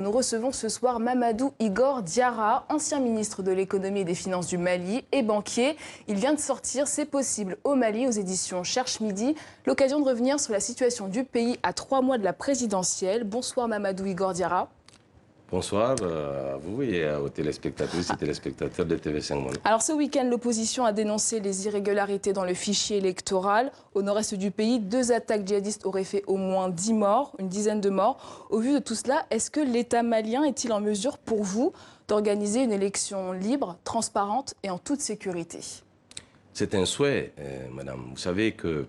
Nous recevons ce soir Mamadou Igor Diarra, ancien ministre de l'économie et des finances du Mali et banquier. Il vient de sortir C'est possible au Mali aux éditions Cherche Midi. L'occasion de revenir sur la situation du pays à 3 mois de la présidentielle. Bonsoir Mamadou Igor Diarra. Bonsoir à vous et aux téléspectatrices et téléspectateurs de TV5 Monde. Alors ce week-end, l'opposition a dénoncé les irrégularités dans le fichier électoral. Au nord-est du pays, 2 attaques djihadistes auraient fait au moins 10 morts, une dizaine de morts. Au vu de tout cela, est-ce que l'État malien est-il en mesure pour vous d'organiser une élection libre, transparente et en toute sécurité? C'est un souhait, madame. Vous savez que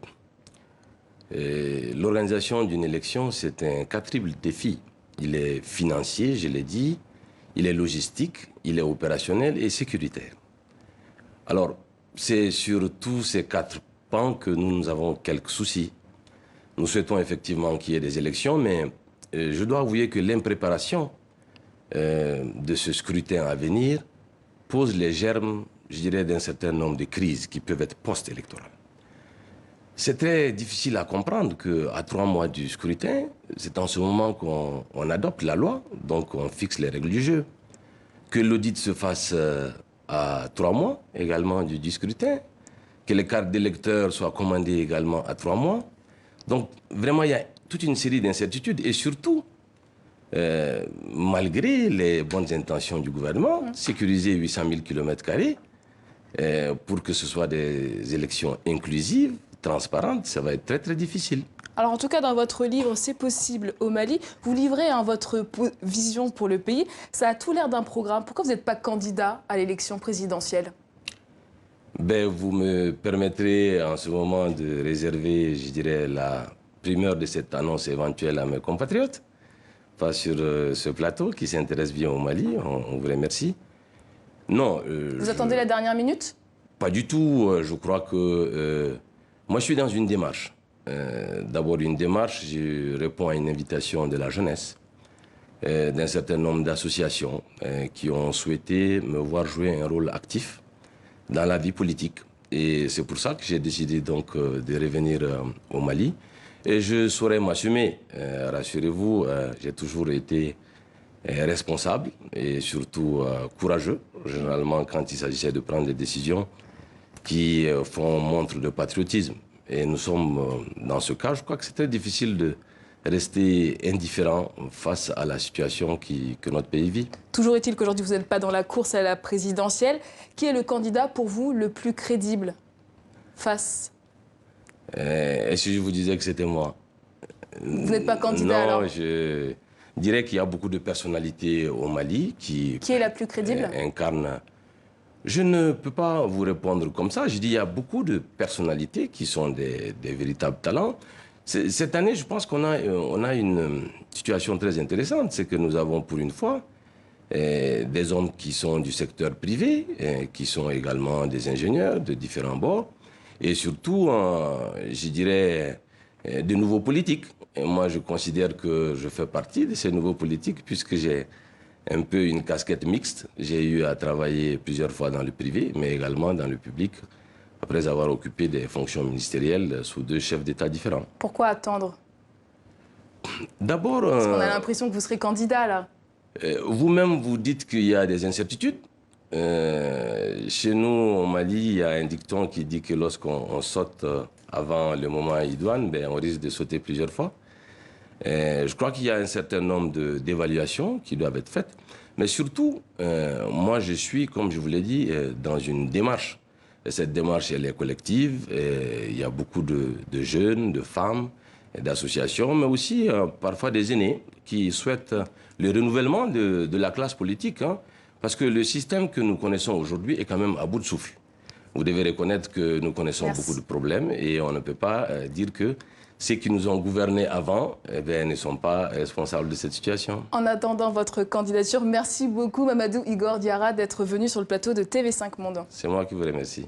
l'organisation d'une élection, c'est un quadruple défi. Il est financier, je l'ai dit, il est logistique, il est opérationnel et sécuritaire. Alors, c'est sur tous ces 4 pans que nous avons quelques soucis. Nous souhaitons effectivement qu'il y ait des élections, mais je dois avouer que l'impréparation de ce scrutin à venir pose les germes, je dirais, d'un certain nombre de crises qui peuvent être post-électorales. C'est très difficile à comprendre qu'à 3 mois du scrutin, c'est en ce moment qu'on adopte la loi, donc on fixe les règles du jeu. Que l'audit se fasse à 3 mois également du scrutin, que les cartes d'électeurs soient commandées également à 3 mois. Donc vraiment, il y a toute une série d'incertitudes et surtout, malgré les bonnes intentions du gouvernement, sécuriser 800 000 km² pour que ce soit des élections inclusives, transparente, ça va être très très difficile. Alors en tout cas, dans votre livre C'est possible au Mali, vous livrez votre vision pour le pays. Ça a tout l'air d'un programme. Pourquoi vous n'êtes pas candidat à l'élection présidentielle? Ben, vous me permettrez en ce moment de réserver, je dirais, la primeur de cette annonce éventuelle à mes compatriotes, pas sur ce plateau qui s'intéresse bien au Mali. On vous remercie. Non. Vous attendez la dernière minute? Pas du tout. Je crois que moi, je suis dans une démarche. D'abord, une démarche, je réponds à une invitation de la jeunesse, d'un certain nombre d'associations qui ont souhaité me voir jouer un rôle actif dans la vie politique. Et c'est pour ça que j'ai décidé donc de revenir au Mali. Et je saurais m'assumer. Rassurez-vous, j'ai toujours été responsable et surtout courageux, généralement quand il s'agissait de prendre des décisions qui font montre de patriotisme. Et nous sommes dans ce cas, je crois que c'est très difficile de rester indifférent face à la situation que notre pays vit. Toujours est-il qu'aujourd'hui vous n'êtes pas dans la course à la présidentielle. Qui est le candidat pour vous le plus crédible face? Et si je vous disais que c'était moi? Vous n'êtes pas candidat alors? Non, je dirais qu'il y a beaucoup de personnalités au Mali qui est la plus crédible? Incarnent. Je ne peux pas vous répondre comme ça. Je dis qu'il y a beaucoup de personnalités qui sont des véritables talents. Cette année, je pense qu'on a une situation très intéressante. C'est que nous avons pour une fois des hommes qui sont du secteur privé, qui sont également des ingénieurs de différents bords, et surtout, je dirais, de nouveaux politiques. Et moi, je considère que je fais partie de ces nouveaux politiques puisque j'ai un peu une casquette mixte. J'ai eu à travailler plusieurs fois dans le privé, mais également dans le public, après avoir occupé des fonctions ministérielles sous 2 chefs d'État différents. Pourquoi attendre? D'abord... Parce qu'on a l'impression que vous serez candidat, là. Vous-même, vous dites qu'il y a des incertitudes. Chez nous, au Mali, il y a un dicton qui dit que lorsqu'on saute avant le moment idoine, ben, on risque de sauter plusieurs fois. Je crois qu'il y a un certain nombre d'évaluations qui doivent être faites. Mais surtout, moi, je suis, comme je vous l'ai dit, dans une démarche. Et cette démarche, elle est collective. Il y a beaucoup de jeunes, de femmes, d'associations, mais aussi parfois des aînés qui souhaitent le renouvellement de la classe politique. Hein, parce que le système que nous connaissons aujourd'hui est quand même à bout de souffle. Vous devez reconnaître que nous connaissons beaucoup de problèmes et on ne peut pas dire que ceux qui nous ont gouvernés avant ne sont pas responsables de cette situation. En attendant votre candidature, merci beaucoup Mamadou Igor Diarra d'être venu sur le plateau de TV5 Monde. C'est moi qui vous remercie.